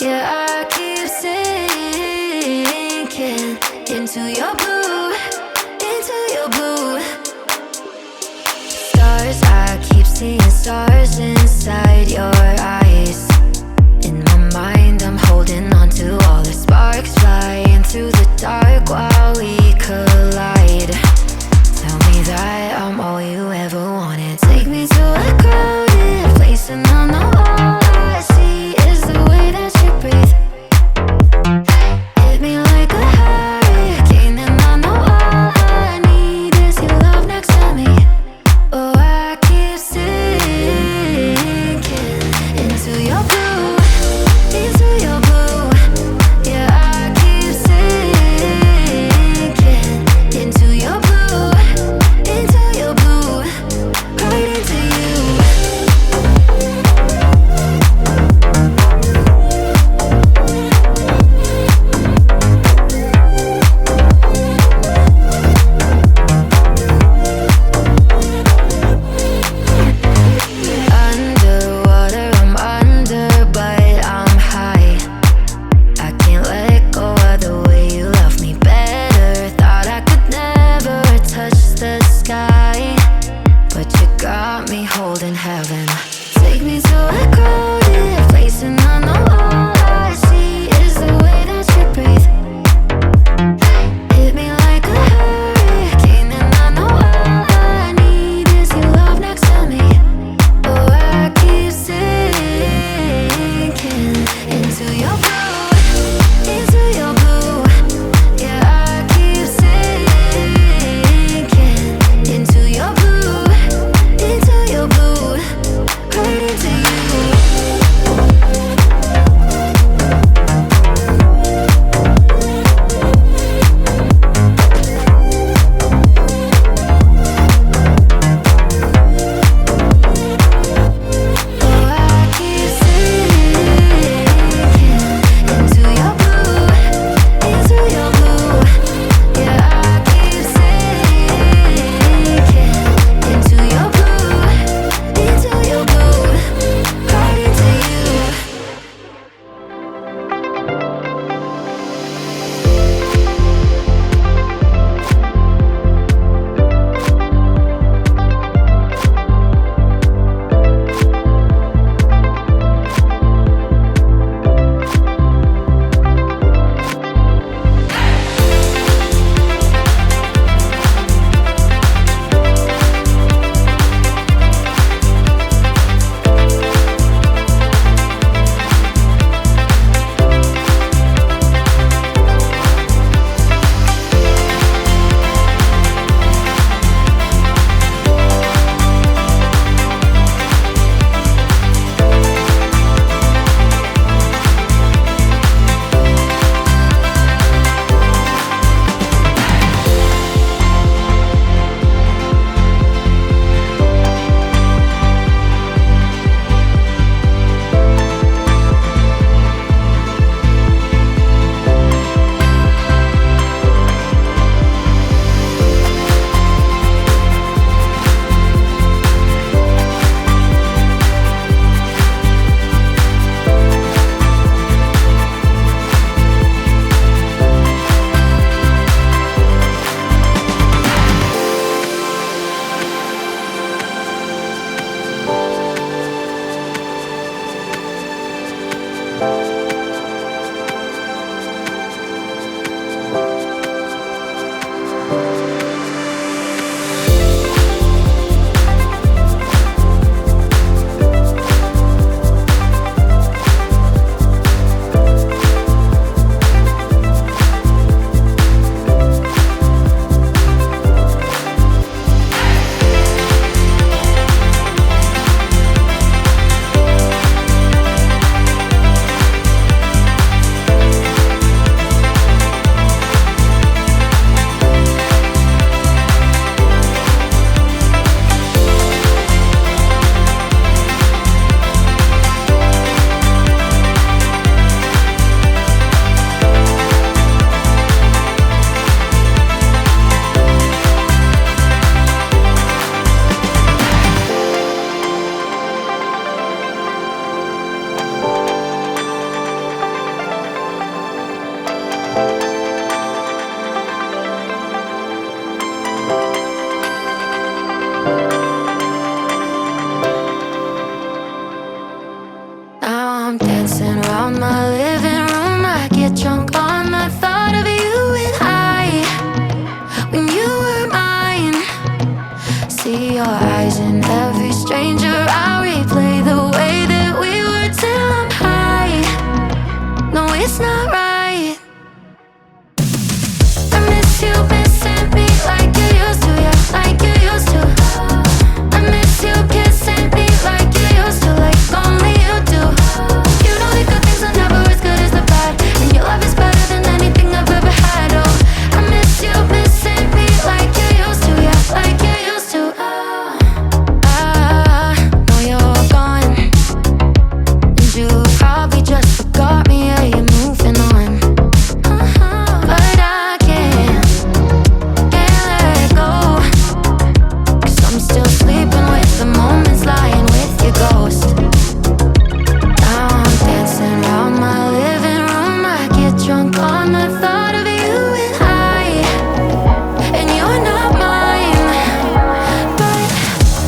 Yeah, I keep sinking into your blue, into your blue. Stars, I keep seeing stars inside your eyes. In my mind, I'm holding on to all the sparks flying through the dark while we collide. Tell me that I'm all you ever wanted. Take me to a crowded place and I know all I see is the way that you breathe. Hit me like a hurricane and I know all I need is your love next to me. Oh, I keep sinking I'm dancing around my living room. I get drunk on the thought of you and I, when you were mine. See your eyes in every stranger. I replay the way that we were till I'm high. No, it's not right. I miss you missing me like you used to, yeah, like you used to. I miss you kissing me like you used to, like only you do. You know the good things are never as good as the bad, and your love is better than anything I've ever had. Oh, I miss you missing me like you used to, yeah, like you used to. I know you're gone, and you probably just forgot me. Yeah, you're moving on. But I can't let go, 'cause I'm still sleeping with the moments, lying with your ghost. Now I'm dancing around my living room. I get drunk on the thought of you and I, and you're not mine. But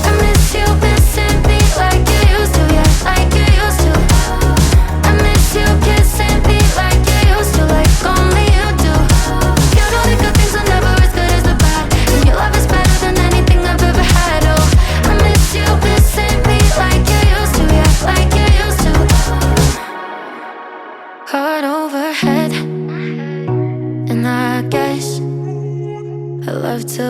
I miss you missing me like you used to, yeah, like you used to. I miss you kissing me like you used to, like only you do. You know the good things are never as good as the bad, and your love is better than anything I've ever had. Oh, I miss you missing me like you used to, yeah, like you used to. Heart overhead, and I guess I love to